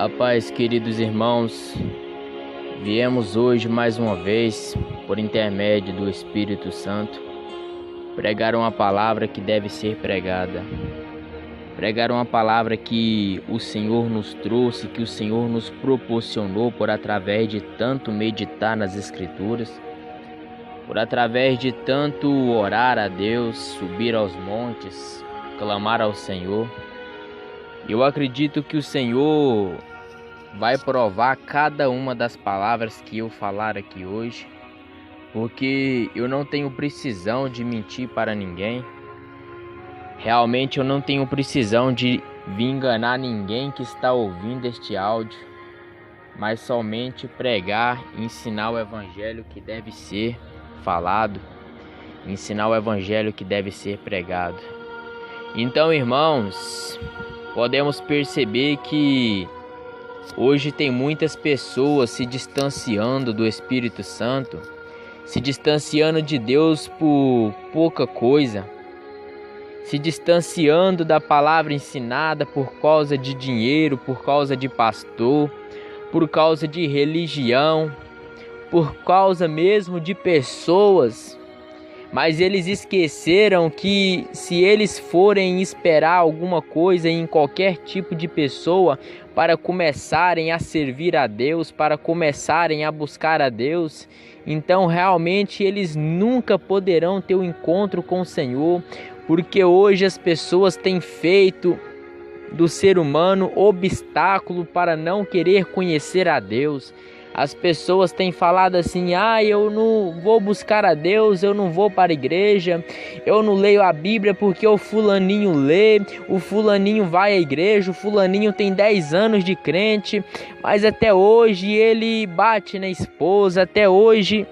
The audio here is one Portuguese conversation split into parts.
A paz, queridos irmãos, viemos hoje mais uma vez, por intermédio do Espírito Santo, pregar uma palavra que deve ser pregada. Pregar uma palavra que o Senhor nos trouxe, que o Senhor nos proporcionou por através de tanto meditar nas Escrituras, por através de tanto orar a Deus, subir aos montes, clamar ao Senhor. Eu acredito que o Senhor vai provar cada uma das palavras que eu falar aqui hoje, porque eu não tenho precisão de mentir para ninguém. Realmente eu não tenho precisão de vir enganar ninguém que está ouvindo este áudio, mas somente pregar e ensinar o evangelho que deve ser falado, ensinar o evangelho que deve ser pregado. Então, irmãos, podemos perceber que hoje tem muitas pessoas se distanciando do Espírito Santo, se distanciando de Deus por pouca coisa, se distanciando da palavra ensinada por causa de dinheiro, por causa de pastor, por causa de religião, por causa mesmo de pessoas. Mas eles esqueceram que se eles forem esperar alguma coisa em qualquer tipo de pessoa para começarem a servir a Deus, para começarem a buscar a Deus, então realmente eles nunca poderão ter um encontro com o Senhor, porque hoje as pessoas têm feito do ser humano obstáculo para não querer conhecer a Deus. As pessoas têm falado assim: eu não vou buscar a Deus, eu não vou para a igreja, eu não leio a Bíblia porque o fulaninho lê, o fulaninho vai à igreja, o fulaninho tem 10 anos de crente, mas até hoje ele bate na esposa, até hoje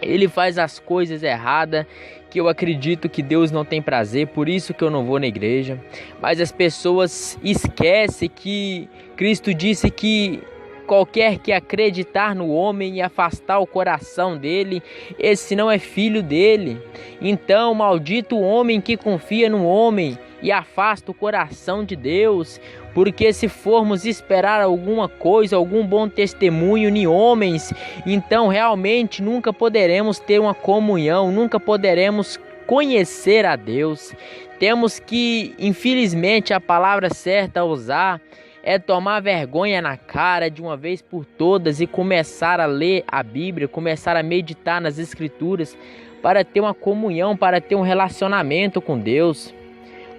ele faz as coisas erradas, que eu acredito que Deus não tem prazer, por isso que eu não vou na igreja. Mas as pessoas esquecem que Cristo disse que qualquer que acreditar no homem e afastar o coração dele, esse não é filho dele. Então, maldito o homem que confia no homem e afasta o coração de Deus, porque se formos esperar alguma coisa, algum bom testemunho em homens, então realmente nunca poderemos ter uma comunhão, nunca poderemos conhecer a Deus. Temos que, infelizmente, a palavra certa a usar é tomar vergonha na cara de uma vez por todas e começar a ler a Bíblia, começar a meditar nas Escrituras para ter uma comunhão, para ter um relacionamento com Deus.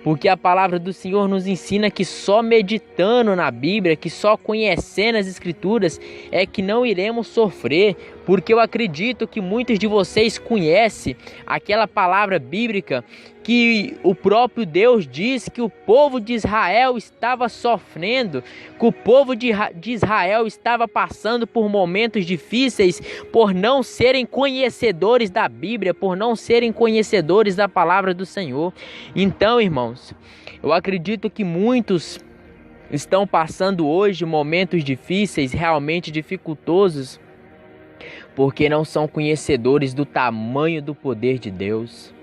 Porque a palavra do Senhor nos ensina que só meditando na Bíblia, que só conhecendo as Escrituras é que não iremos sofrer. Porque eu acredito que muitos de vocês conhecem aquela palavra bíblica que o próprio Deus diz que o povo de Israel estava sofrendo, que o povo de Israel estava passando por momentos difíceis por não serem conhecedores da Bíblia, por não serem conhecedores da palavra do Senhor. Então, irmãos, eu acredito que muitos estão passando hoje momentos difíceis, realmente dificultosos, porque não são conhecedores do tamanho do poder de Deus.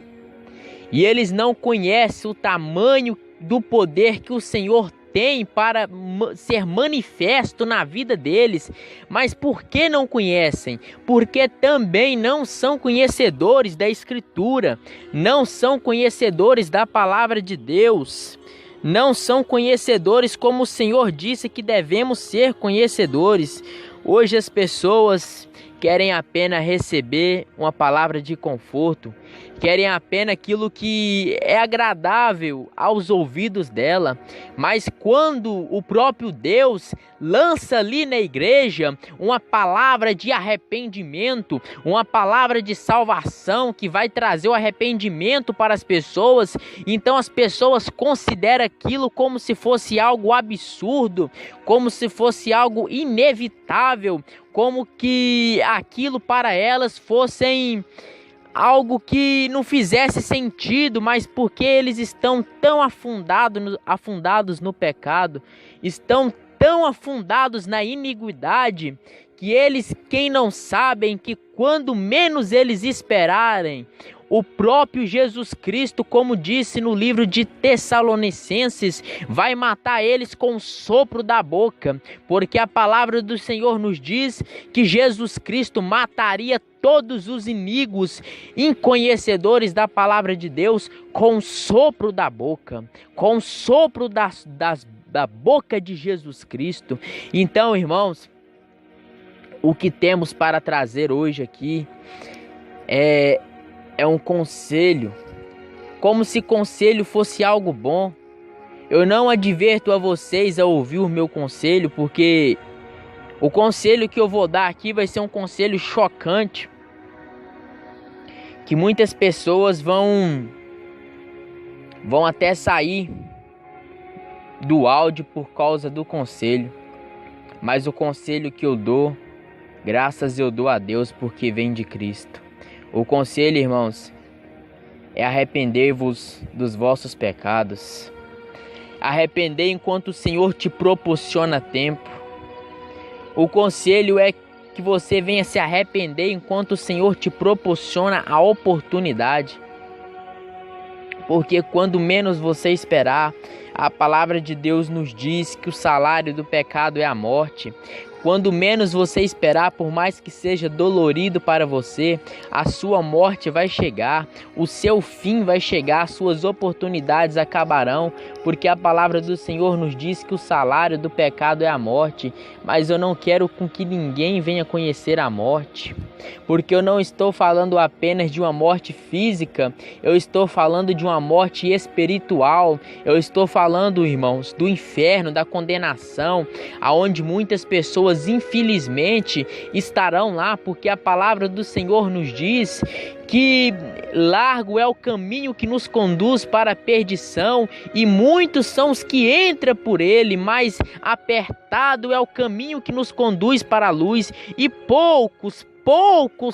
E eles não conhecem o tamanho do poder que o Senhor tem para ser manifesto na vida deles. Mas por que não conhecem? Porque também não são conhecedores da Escritura, não são conhecedores da palavra de Deus, não são conhecedores como o Senhor disse que devemos ser conhecedores. Hoje as pessoas querem apenas receber uma palavra de conforto, querem apenas aquilo que é agradável aos ouvidos dela. Mas quando o próprio Deus lança ali na igreja uma palavra de arrependimento, uma palavra de salvação que vai trazer o arrependimento para as pessoas, então as pessoas consideram aquilo como se fosse algo absurdo, como se fosse algo inevitável, como que aquilo para elas fossem algo que não fizesse sentido, mas porque eles estão tão afundados no pecado, estão tão afundados na iniquidade, que eles, quem não sabem que quando menos eles esperarem, o próprio Jesus Cristo, como disse no livro de Tessalonicenses, vai matar eles com o sopro da boca, porque a palavra do Senhor nos diz que Jesus Cristo mataria todos os inimigos inconhecedores da palavra de Deus com o sopro da boca, com o sopro da boca de Jesus Cristo. Então, irmãos, o que temos para trazer hoje aqui é um conselho, como se conselho fosse algo bom. Eu não adverto a vocês a ouvir o meu conselho, porque o conselho que eu vou dar aqui vai ser um conselho chocante, que muitas pessoas vão até sair do áudio por causa do conselho. Mas o conselho que eu dou, graças eu dou a Deus, porque vem de Cristo. O conselho, irmãos, é arrepender-vos dos vossos pecados. Arrepender enquanto o Senhor te proporciona tempo. O conselho é que você venha se arrepender enquanto o Senhor te proporciona a oportunidade. Porque quando menos você esperar, a palavra de Deus nos diz que o salário do pecado é a morte. Quando menos você esperar, por mais que seja dolorido para você, a sua morte vai chegar, o seu fim vai chegar, as suas oportunidades acabarão, porque a palavra do Senhor nos diz que o salário do pecado é a morte. Mas eu não quero com que ninguém venha conhecer a morte, porque eu não estou falando apenas de uma morte física, eu estou falando de uma morte espiritual. Eu estou falando, irmãos, do inferno, da condenação, aonde muitas pessoas infelizmente estarão lá, porque a palavra do Senhor nos diz que largo é o caminho que nos conduz para a perdição, e muitos são os que entram por ele, mas apertado é o caminho que nos conduz para a luz, e poucos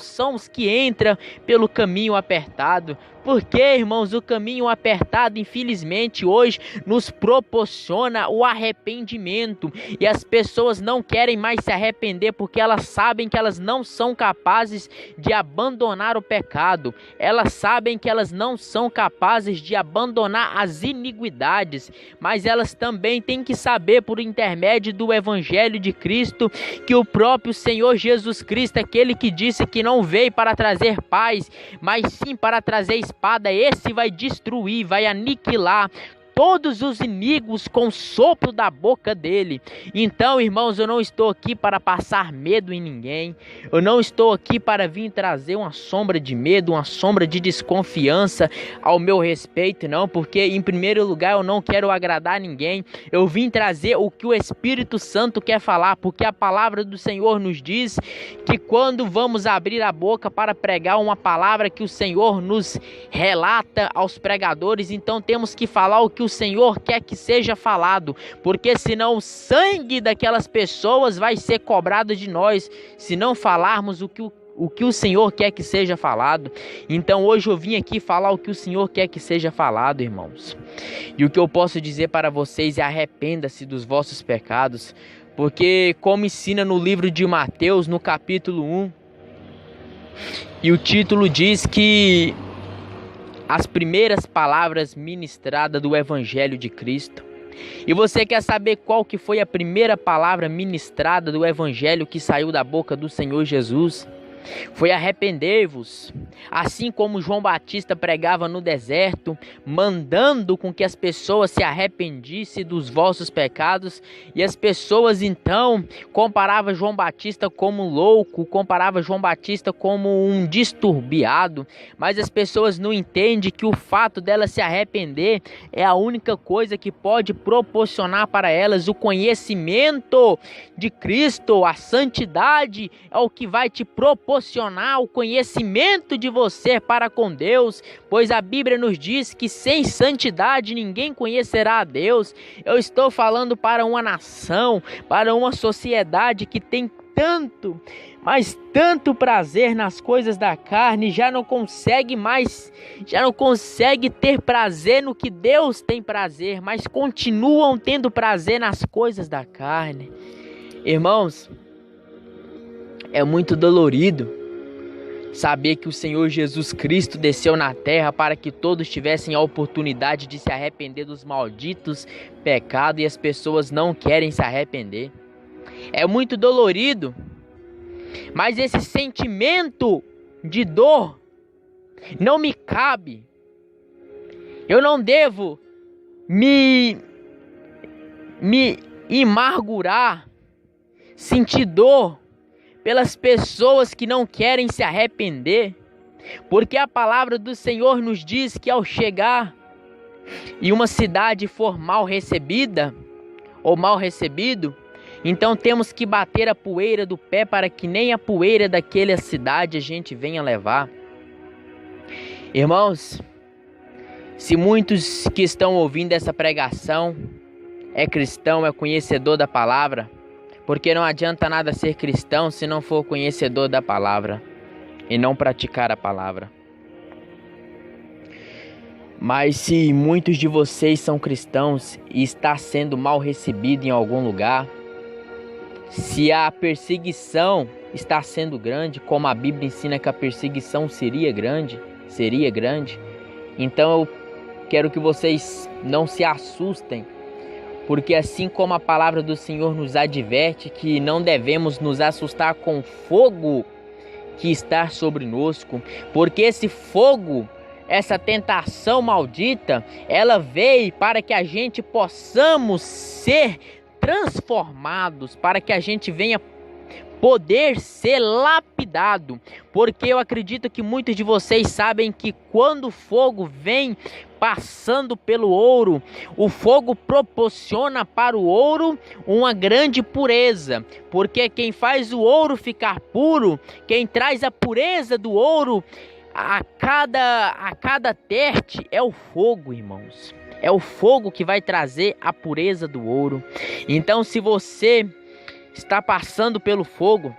são os que entram pelo caminho apertado. Porque, irmãos, o caminho apertado, infelizmente, hoje nos proporciona o arrependimento. E as pessoas não querem mais se arrepender porque elas sabem que elas não são capazes de abandonar o pecado. Elas sabem que elas não são capazes de abandonar as iniquidades. Mas elas também têm que saber, por intermédio do Evangelho de Cristo, que o próprio Senhor Jesus Cristo, aquele que disse que não veio para trazer paz, mas sim para trazer espada, esse vai destruir, vai aniquilar todos os inimigos com o sopro da boca dele. Então, irmãos, eu não estou aqui para passar medo em ninguém. Eu não estou aqui para vir trazer uma sombra de medo, uma sombra de desconfiança ao meu respeito, não. Porque, em primeiro lugar, eu não quero agradar ninguém. Eu vim trazer o que o Espírito Santo quer falar, porque a palavra do Senhor nos diz que quando vamos abrir a boca para pregar uma palavra que o Senhor nos relata aos pregadores, então temos que falar o que o Senhor quer que seja falado, porque senão o sangue daquelas pessoas vai ser cobrado de nós, se não falarmos o que o Senhor quer que seja falado. Então hoje eu vim aqui falar o que o Senhor quer que seja falado, irmãos. E o que eu posso dizer para vocês é: arrependa-se dos vossos pecados, porque como ensina no livro de Mateus, no capítulo 1, e o título diz que as primeiras palavras ministradas do Evangelho de Cristo. E você quer saber qual que foi a primeira palavra ministrada do Evangelho que saiu da boca do Senhor Jesus? Foi: arrependei-vos. Assim como João Batista pregava no deserto, mandando com que as pessoas se arrependessem dos vossos pecados, e as pessoas então comparavam João Batista como louco, comparavam João Batista como um disturbiado, mas as pessoas não entendem que o fato delas se arrepender é a única coisa que pode proporcionar para elas o conhecimento de Cristo. A santidade é o que vai te proporcionar o conhecimento de você para com Deus, pois a Bíblia nos diz que sem santidade ninguém conhecerá a Deus. Eu estou falando para uma nação, para uma sociedade que tem tanto, mas tanto prazer nas coisas da carne, já não consegue ter prazer no que Deus tem prazer, mas continuam tendo prazer nas coisas da carne. Irmãos, é muito dolorido Saber que o Senhor Jesus Cristo desceu na terra para que todos tivessem a oportunidade de se arrepender dos malditos pecados e as pessoas não querem se arrepender. É muito dolorido, mas esse sentimento de dor não me cabe. Eu não devo me amargurar, sentir dor pelas pessoas que não querem se arrepender, porque a palavra do Senhor nos diz que ao chegar em uma cidade for mal recebida ou mal recebido, então temos que bater a poeira do pé para que nem a poeira daquela cidade a gente venha levar. Irmãos, se muitos que estão ouvindo essa pregação é cristão, é conhecedor da palavra, porque não adianta nada ser cristão se não for conhecedor da palavra e não praticar a palavra. Mas se muitos de vocês são cristãos e está sendo mal recebido em algum lugar, se a perseguição está sendo grande, como a Bíblia ensina que a perseguição seria grande, então eu quero que vocês não se assustem, porque assim como a palavra do Senhor nos adverte que não devemos nos assustar com o fogo que está sobre nós, porque esse fogo, essa tentação maldita, ela veio para que a gente possamos ser transformados, para que a gente venha poder ser lapidado, porque eu acredito que muitos de vocês sabem que quando o fogo vem passando pelo ouro, o fogo proporciona para o ouro uma grande pureza, porque quem faz o ouro ficar puro, quem traz a pureza do ouro a cada terte é o fogo, irmãos. É o fogo que vai trazer a pureza do ouro. Então, se você está passando pelo fogo,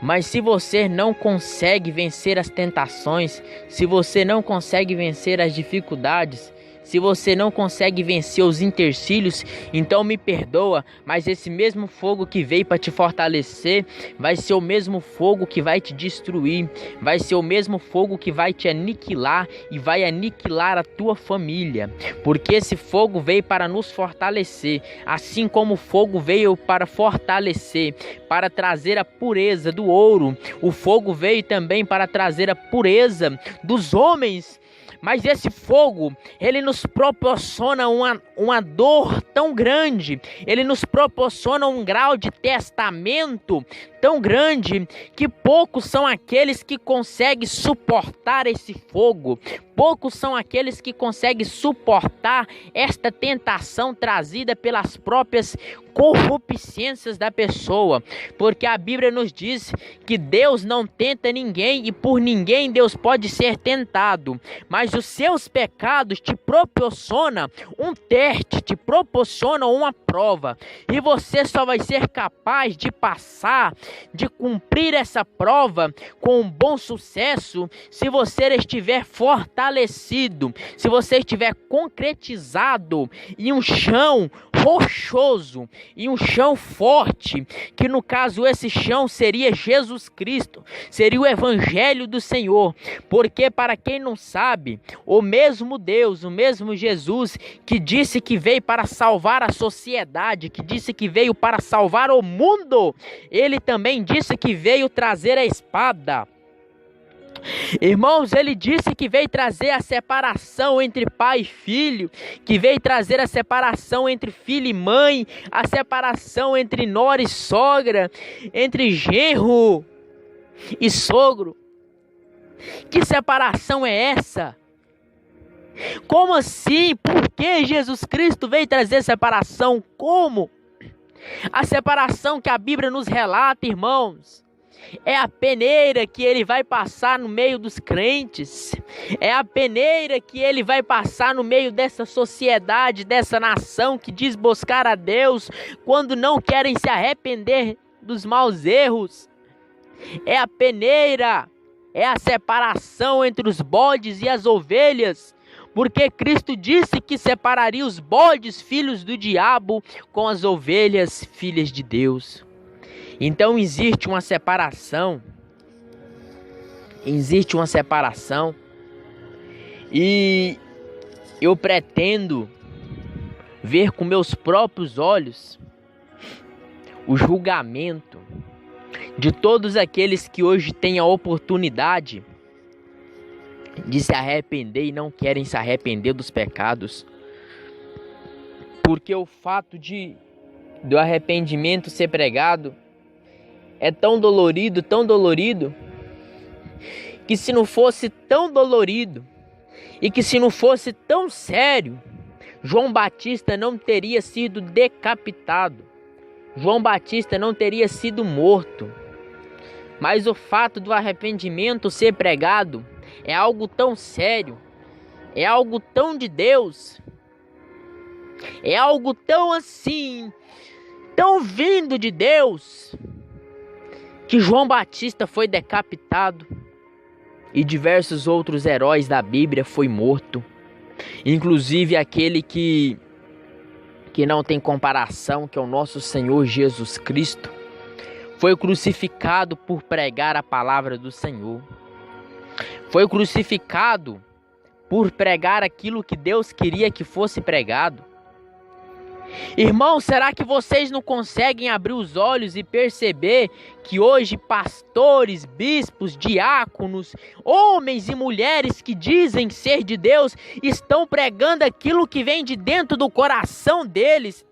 mas se você não consegue vencer as tentações, se você não consegue vencer as dificuldades, se você não consegue vencer os empecilhos, então me perdoa, mas esse mesmo fogo que veio para te fortalecer, vai ser o mesmo fogo que vai te destruir, vai ser o mesmo fogo que vai te aniquilar e vai aniquilar a tua família, porque esse fogo veio para nos fortalecer, assim como o fogo veio para fortalecer, para trazer a pureza do ouro, o fogo veio também para trazer a pureza dos homens. Mas esse fogo, ele nos proporciona uma dor tão grande, ele nos proporciona um grau de testamento tão grande, que poucos são aqueles que conseguem suportar esse fogo, poucos são aqueles que conseguem suportar esta tentação trazida pelas próprias corrupçências da pessoa, porque a Bíblia nos diz que Deus não tenta ninguém e por ninguém Deus pode ser tentado, mas os seus pecados te proporcionam um teste, te proporcionam uma prova, e você só vai ser capaz de passar, de cumprir essa prova com um bom sucesso se você estiver fortalecido, se você estiver concretizado em um chão rochoso, em um chão forte, que no caso esse chão seria Jesus Cristo, seria o Evangelho do Senhor, porque para quem não sabe, o mesmo Deus, o mesmo Jesus que disse que veio para salvar a sociedade, que disse que veio para salvar o mundo, ele também disse que veio trazer a espada. Irmãos, ele disse que veio trazer a separação entre pai e filho, que veio trazer a separação entre filho e mãe, a separação entre nora e sogra, entre genro e sogro. Que separação é essa? Como assim? Por que Jesus Cristo veio trazer separação? Como? A separação que a Bíblia nos relata, irmãos, é a peneira que ele vai passar no meio dos crentes, é a peneira que ele vai passar no meio dessa sociedade, dessa nação que diz buscar a Deus, quando não querem se arrepender dos maus erros. É a peneira, é a separação entre os bodes e as ovelhas, porque Cristo disse que separaria os bodes, filhos do diabo, com as ovelhas, filhas de Deus. Então existe uma separação existe uma separação e eu pretendo ver com meus próprios olhos o julgamento de todos aqueles que hoje têm a oportunidade de se arrepender e não querem se arrepender dos pecados. Porque o fato do arrependimento ser pregado é tão dolorido, que se não fosse tão dolorido e que se não fosse tão sério, João Batista não teria sido decapitado, João Batista não teria sido morto. Mas o fato do arrependimento ser pregado é algo tão sério, é algo tão de Deus, é algo tão assim, tão vindo de Deus, que João Batista foi decapitado e diversos outros heróis da Bíblia foi morto. Inclusive aquele que não tem comparação, que é o nosso Senhor Jesus Cristo, foi crucificado por pregar a palavra do Senhor. Foi crucificado por pregar aquilo que Deus queria que fosse pregado. Irmãos, será que vocês não conseguem abrir os olhos e perceber que hoje pastores, bispos, diáconos, homens e mulheres que dizem ser de Deus estão pregando aquilo que vem de dentro do coração deles?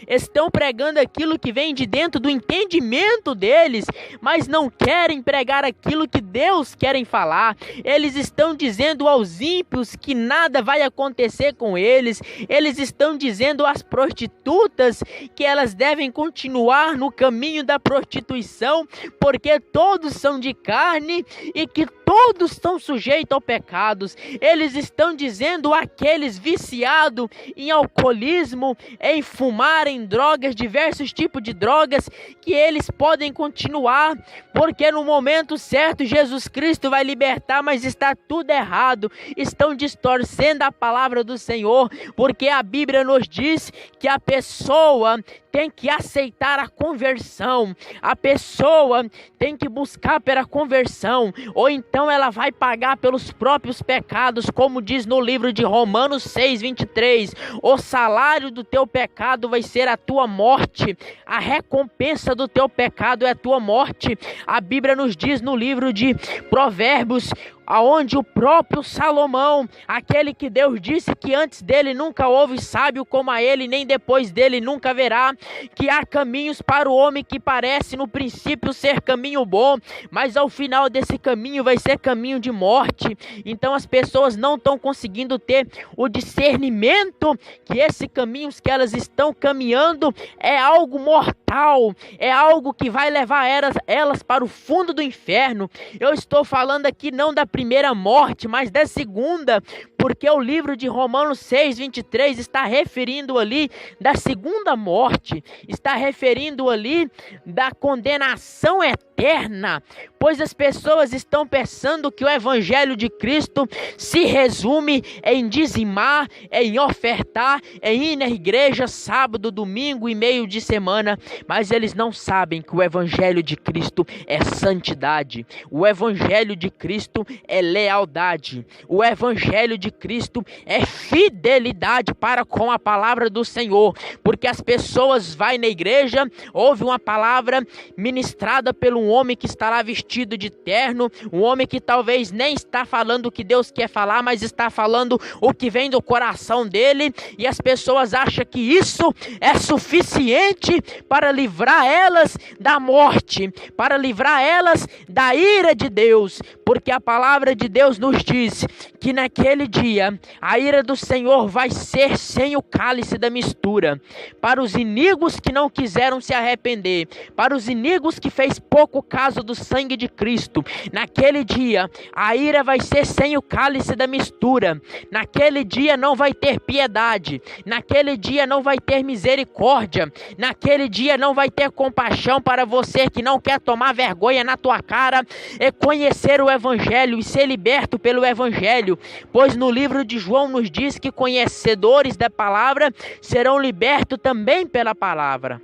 Estão pregando aquilo que vem de dentro do entendimento deles, mas não querem pregar aquilo que Deus quer falar. Eles estão dizendo aos ímpios que nada vai acontecer com eles. Eles estão dizendo às prostitutas que elas devem continuar no caminho da prostituição, porque todos são de carne e que todos estão sujeitos a pecados. Eles estão dizendo àqueles viciados em alcoolismo, em fumar, em drogas, diversos tipos de drogas, que eles podem continuar, porque no momento certo Jesus Cristo vai libertar, mas está tudo errado. Estão distorcendo a palavra do Senhor, porque a Bíblia nos diz que a pessoa tem que aceitar a conversão, a pessoa tem que buscar pela conversão, ou então ela vai pagar pelos próprios pecados, como diz no livro de Romanos 6:23, o salário do teu pecado vai ser a tua morte, a recompensa do teu pecado é a tua morte. A Bíblia nos diz no livro de Provérbios, aonde o próprio Salomão, aquele que Deus disse que antes dele nunca houve sábio como a ele, nem depois dele nunca haverá, que há caminhos para o homem que parece no princípio ser caminho bom, mas ao final desse caminho vai ser caminho de morte. Então as pessoas não estão conseguindo ter o discernimento que esse caminho que elas estão caminhando é algo mortal, é algo que vai levar elas para o fundo do inferno. Eu estou falando aqui não da primeira morte, mas da segunda, porque o livro de Romanos 6:23 está referindo ali da segunda morte, está referindo ali da condenação eterna, pois as pessoas estão pensando que o evangelho de Cristo se resume em dizimar, em ofertar, em ir na igreja sábado, domingo e meio de semana, mas eles não sabem que o evangelho de Cristo é santidade, o evangelho de Cristo é lealdade, o evangelho de Cristo é fidelidade para com a palavra do Senhor, porque as pessoas vão na igreja, ouve uma palavra ministrada por um homem que está lá vestido de terno, um homem que talvez nem está falando o que Deus quer falar, mas está falando o que vem do coração dele, e as pessoas acham que isso é suficiente para livrar elas da morte, para livrar elas da ira de Deus, porque a palavra de Deus nos diz que naquele dia a ira do Senhor vai ser sem o cálice da mistura, para os iníquos que não quiseram se arrepender, para os iníquos que fez pouco caso do sangue de Cristo. Naquele dia a ira vai ser sem o cálice da mistura, naquele dia não vai ter piedade, naquele dia não vai ter misericórdia, naquele dia não vai ter compaixão para você que não quer tomar vergonha na tua cara e conhecer o evangelho e ser liberto pelo evangelho, pois no livro de João nos diz que conhecedores da palavra serão libertos também pela palavra.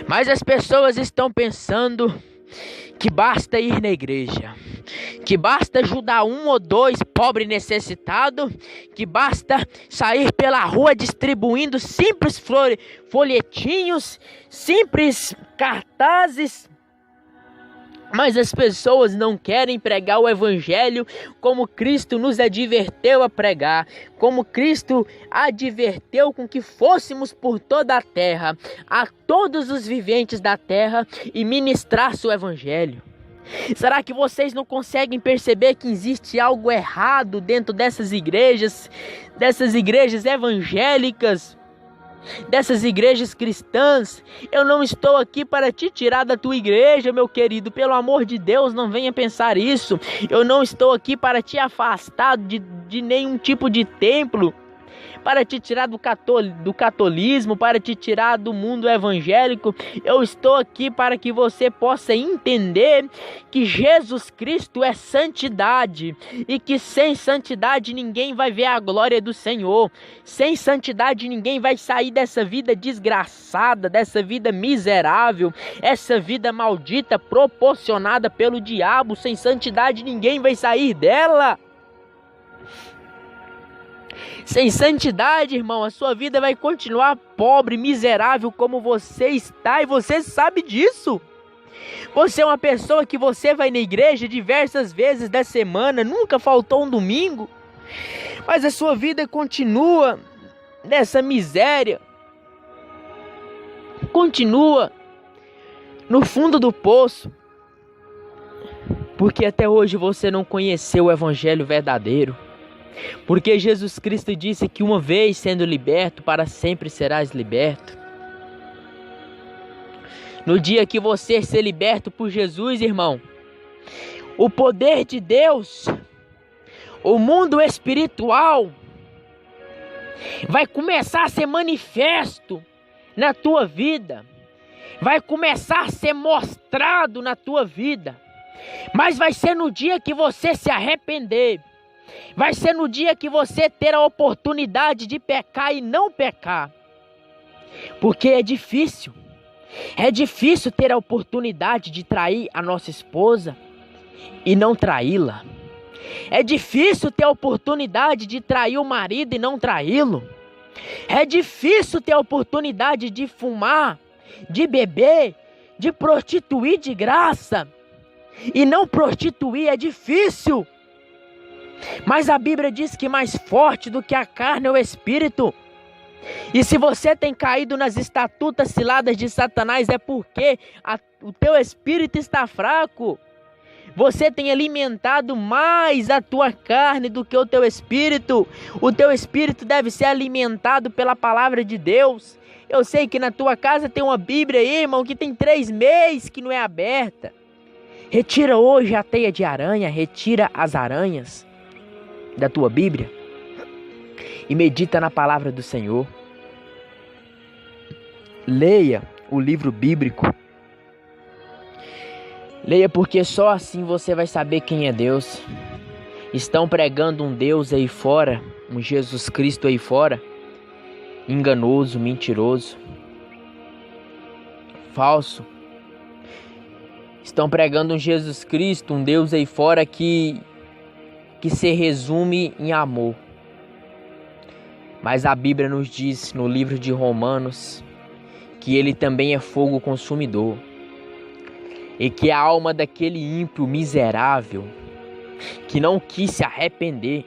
Mas as pessoas estão pensando que basta ir na igreja. que basta ajudar um ou dois pobre necessitado, que basta sair pela rua distribuindo simples folhetinhos, simples cartazes. Mas as pessoas não querem pregar o evangelho como Cristo nos adverteu a pregar, como Cristo adverteu com que fôssemos por toda a terra, a todos os viventes da terra, e ministrasse o evangelho. Será que vocês não conseguem perceber que existe algo errado dentro dessas igrejas evangélicas, dessas igrejas cristãs? Eu não estou aqui para te tirar da tua igreja, meu querido, pelo amor de Deus, não venha pensar isso. Eu não estou aqui para te afastar de nenhum tipo de templo, para te tirar do catolismo, para te tirar do mundo evangélico. Eu estou aqui para que você possa entender que Jesus Cristo é santidade, e que sem santidade ninguém vai ver a glória do Senhor. Sem santidade ninguém vai sair dessa vida desgraçada, dessa vida miserável, essa vida maldita proporcionada pelo diabo. Sem santidade ninguém vai sair dela. Sem santidade, irmão, a sua vida vai continuar pobre, miserável como você está, e você sabe disso. Você é uma pessoa que você vai na igreja diversas vezes da semana, nunca faltou um domingo, mas a sua vida continua nessa miséria, continua no fundo do poço, porque até hoje você não conheceu o evangelho verdadeiro. Porque Jesus Cristo disse que uma vez sendo liberto, para sempre serás liberto. No dia que você ser liberto por Jesus, irmão, o poder de Deus, o mundo espiritual, vai começar a ser manifesto na tua vida, vai começar a ser mostrado na tua vida, mas vai ser no dia que você se arrepender. Vai ser no dia que você ter a oportunidade de pecar e não pecar. Porque é difícil ter a oportunidade de trair a nossa esposa e não traí-la. É difícil ter a oportunidade de trair o marido e não traí-lo. É difícil ter a oportunidade de fumar, de beber, de prostituir de graça e não prostituir. É difícil. Mas a Bíblia diz que mais forte do que a carne é o Espírito. E se você tem caído nas estatutas ciladas de Satanás, é porque o teu espírito está fraco. Você tem alimentado mais a tua carne do que o teu espírito. O teu espírito deve ser alimentado pela palavra de Deus. Eu sei que na tua casa tem uma Bíblia aí, irmão, que tem 3 meses que não é aberta. Retira hoje a teia de aranha, retira as aranhas da tua Bíblia e medita na palavra do Senhor. Leia o livro bíblico. Leia, porque só assim você vai saber quem é Deus. Estão pregando um Deus aí fora, um Jesus Cristo aí fora, enganoso, mentiroso, falso. Estão pregando um Jesus Cristo, um Deus aí fora que se resume em amor. Mas a Bíblia nos diz no livro de Romanos que ele também é fogo consumidor, e que a alma daquele ímpio miserável que não quis se arrepender,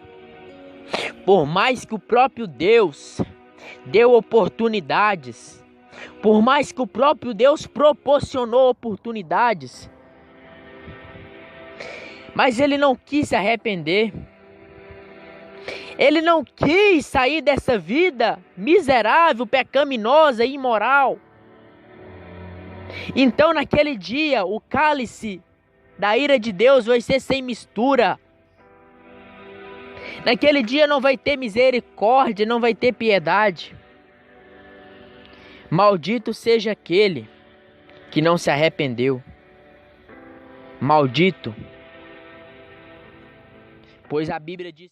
por mais que o próprio Deus deu oportunidades, por mais que o próprio Deus proporcionou oportunidades, mas ele não quis se arrepender. Ele não quis sair dessa vida miserável, pecaminosa e imoral. Então naquele dia o cálice da ira de Deus vai ser sem mistura. Naquele dia não vai ter misericórdia, não vai ter piedade. Maldito seja aquele que não se arrependeu. Maldito. Pois a Bíblia diz